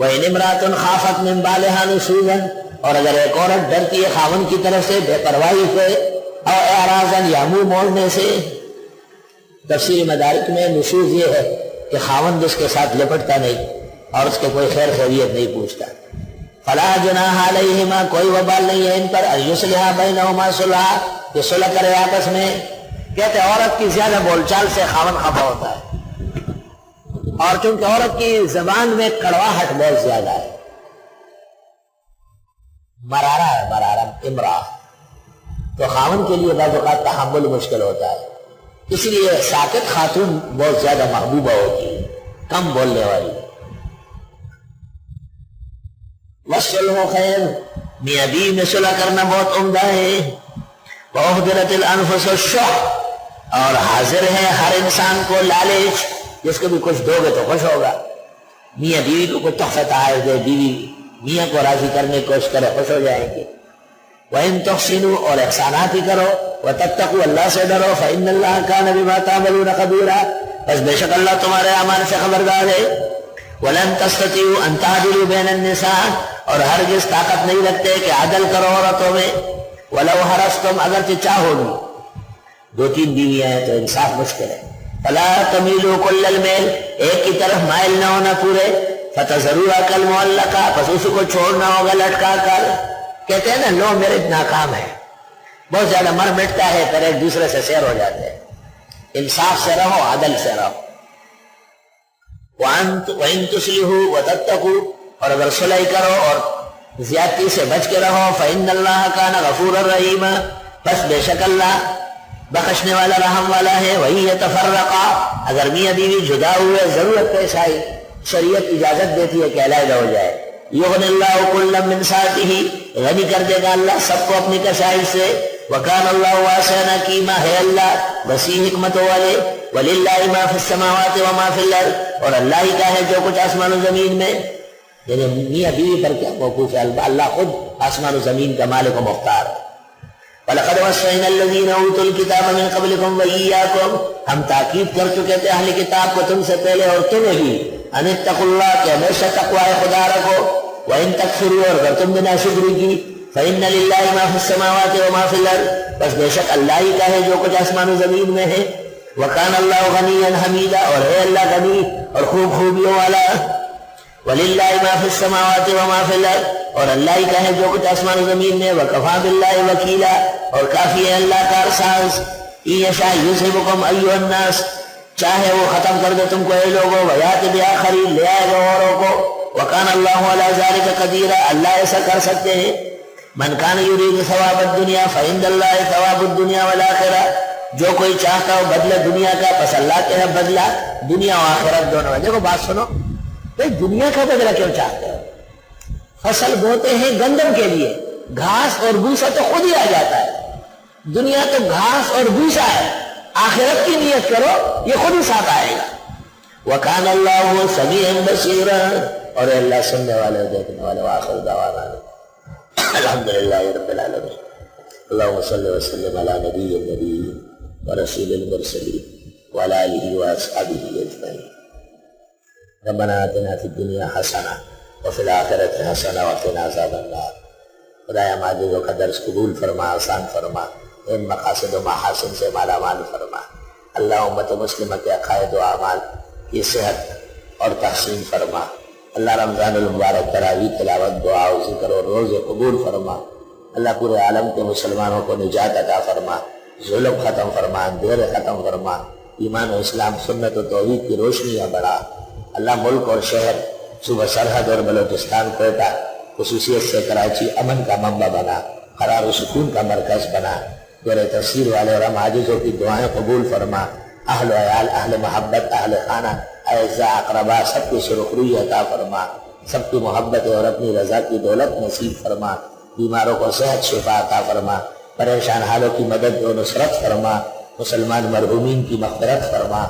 وَإِنِ امْرَأَةٌ خَافَتْ مِنْ بَعْلِهَا نُشُوزًا، اور اگر ایک عورت ڈرتی ہے خاوند کی طرف سے بے پرواہی سے، او اعراضاً یا منہ موڑنے سے، تفسیر مدارک میں نشوز یہ ہے کہ خاوند اس کے ساتھ لپٹتا نہیں اور اس کے کوئی خیر خیریت نہیں پوچھتا، فَلَا جُنَاحَ عَلَيْهِمَا، کوئی وبال نہیں ہے ان پر، أَن يُصْلِحَا بَيْنَهُمَا صُلْحًا، کہ صلح کرے آپس میں۔ کہتے ہیں عورت کی زیادہ بول چال سے خاوند خفا ہوتا ہے، اور چونکہ عورت کی زبان میں کڑواہٹ بہت زیادہ ہے، مرارہ ہے، مرارہ امرا، تو خاوند کے لیے بعض اوقات تحمل مشکل ہوتا ہے، اس لیے ساکت خاتون بہت زیادہ محبوبہ ہوتی ہے، کم بولنے والی۔ وَالصُّلْحُ خَيْرٌ، میاں بیوی میں صلح کرنا بہت عمدہ ہے۔ وَأُحْضِرَتِ الْأَنفُسُ الشُّحَّ، اور حاضر ہے ہر انسان کو لالچ، جس کو بھی کچھ دو گے تو خوش ہوگا۔ میاں بیوی کو کچھ تحفہ تحائف دے، بیوی میاں کو راضی کرنے کی کوشش کرے، خوش ہو جائیں گے۔ وَإِن تُحْسِنُوا، اور احسانات ہی کرو، وَتَتَّقُوا، اللہ سے ڈرو، فَإِنَّ اللَّهَ كَانَ بِمَا تَعْمَلُونَ خَبِيرًا، بس بے شک اللہ تمہارے اعمال سے خبردار ہے۔ وَلَن تَسْتَطِيعُوا أَن تَعْدِلُوا بَيْنَ النِّسَاءِ، اور ہرگز طاقت نہیں رکھتے کہ عدل کرو عورتوں میں، وَلَوْ حَرَصْتُمْ، اگرچہ چاہو بھی، دو تین بیویاں ہیں تو انصاف مشکل ہے۔ فَلَا تَمِيلُوا كُلَّ الْمَيْلِ، ایک کی طرف مائل نہ ہونا پورے، فَتَذَرُوهَا كَالْمُعَلَّقَةِ، پس اس کو چھوڑنا ہوگا لٹکا کر۔ کہتے ہیں نا لو میرج ناکام ہے، بہت زیادہ مر مٹتا ہے پھر ایک دوسرے سے سیر ہو جاتے ہیں۔ انصاف سے رہو، عدل سے رہو۔ وَإِن تُصْلِحُوا وَتَتَّقُوا، اور اگر صلح کرو اور زیادتی سے بچ کے رہو، فَإِنَّ اللَّهَ كَانَ غَفُورًا رَحِيمًا، بس بے شک اللہ بخشنے والا رحم والا ہے۔ وَإِن يَتَفَرَّقَا، اگر میاں بیوی جدا ہوئے، ضرورت پیش آئی، شریعت اجازت دیتی ہے کہ علیحدہ ہو جائے، یغنی اللہ کلا من سعتہ، غنی کر دے گا اللہ سب کو اپنی کشائش سے۔ وکان اللہ واسعا حکیما، ہے اللہ وسیع حکمتوں والے۔ وللہ ما فی السماوات وما فی الارض، اور اللہ ہی کا ہے جو کچھ آسمان و زمین میں، یعنی میاں بیوی پر کیا موقوف ہے، اللہ خود آسمان و زمین کا مالک و مختار ہے۔ وَلَقَدْ وَصَّيْنَا الَّذِينَ أُوتُوا الْكِتَابَ مِنْ قَبْلِكُمْ وَإِيَّاكُمْ، ہم تاکید کر چکے تھے اہل کتاب کو تم سے پہلے اور تمہیں بھی، ان اتقوا اللہ، کہ ہمیشہ تقوی خدا رکھو، وَإِن تَكْفُرُوا، اور اگر تم نے ناشکری کی، فَإِنَّ لِلَّهِ مَا فِي السَّمَاوَاتِ وَمَا فِي الْأَرْضِ، بس بے شک اللہ ہی کا ہے جو کچھ آسمان و زمین میں ہے۔ وَكَانَ اللَّهُ غَنِيًّا حَمِيدًا، اور ہے اللہ غنی اور خوب خوبیوں والا۔ وَلِلَّهِ مَا فِي السَّمَاوَاتِ وَمَا فِي الْأَرْضِ، اور اللہ ہی کا ہے جو کچھ آسمان و زمین میں۔ وَكَفَىٰ بِاللَّهِ وَكِيلًا، اور کافی ہے اللہ کارساز۔ إِن يَشَأْ يُذْهِبْكُمْ أَيُّهَا النَّاسُ، چاہے وہ ختم کر دے تم کو اے لوگوں، وَيَأْتِ بِآخَرِينَ، لے آئے گا اوروں کو۔ وَكَانَ اللَّهُ عَلَىٰ ذَٰلِكَ قَدِيرًا، اللہ ایسا کر سکتے ہیں۔ مَنْ كَانَ يُرِيدُ ثَوَابَ الدُّنْيَا فَعِندَ اللَّهِ ثَوَابُ الدُّنْيَا وَالْآخِرَةِ، جو کوئی چاہتا ہو بدلہ دنیا کا، پس اللہ کے ہے بدلہ دنیا و آخرت دونوں۔ دیکھو بات سنو، بھئی دنیا کا بدلہ کیوں چاہتے ہو؟ فصل بوتے ہیں گندم کے لیے، گھاس اور بھوسا تو خود ہی آ جاتا ہے، دنیا تو گھاس اور بھوسا ہے، آخرت کی نیت کرو یہ خود ہی ساتھ آئے گا۔ وَكَانَ اللَّهُ سَمِيعًا بَصِيرًا، اور اللہ سننے والے دیکھنے والے۔ وآخر دعوانا الحمدللہ رب العالمین، اللہم صلی وسلم علی نبی النبی ورسول المرسلین وعلی آلہ واصحابہ اجمعین۔ ربنا آتنا فی الدنیا حسنہ وفی الآخرۃ حسنہ وقنا عذاب النار۔ خدایا معجزوں کا درس قبول فرما، آسان فرما، ان مقاصد و محاسن سے مالا مال فرما۔ اللہ امت مسلمہ کے عقائد و اعمال کی صحت اور تحسین فرما۔ اللہ رمضان المبارک تراویح تلاوت دعا و ذکر اور روزے قبول فرما۔ اللہ پورے عالم کے مسلمانوں کو نجات عطا فرما، ظلم ختم فرما، اندھیرے ختم فرما، ایمان و اسلام سنت و توحید کی روشنیاں بڑھا۔ اللہ ملک اور شہر، صوبہ سرحد اور بلوچستان کوئٹہ خصوصیت سے کراچی امن کا منبع بنا، قرار و سکون کا مرکز بنا۔ دور تفسیر والے اور ہم عاجزوں کی دعائیں قبول فرما۔ اہل و عیال، اہل محبت، اہل خانہ، اعزاء اقربا سب کی سرخروی عطا فرما، سب کی محبت اور اپنی رضا کی دولت نصیب فرما۔ بیماروں کو صحت شفا عطا فرما، پریشان حالوں کی مدد و نصرت فرما، مسلمان مرحومین کی مغفرت فرما،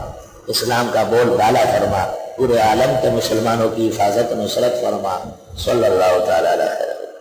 اسلام کا بول بالا فرما، پورے عالم کے مسلمانوں کی حفاظت و نصرت فرما۔ صلی اللہ تعالی علیہ وسلم۔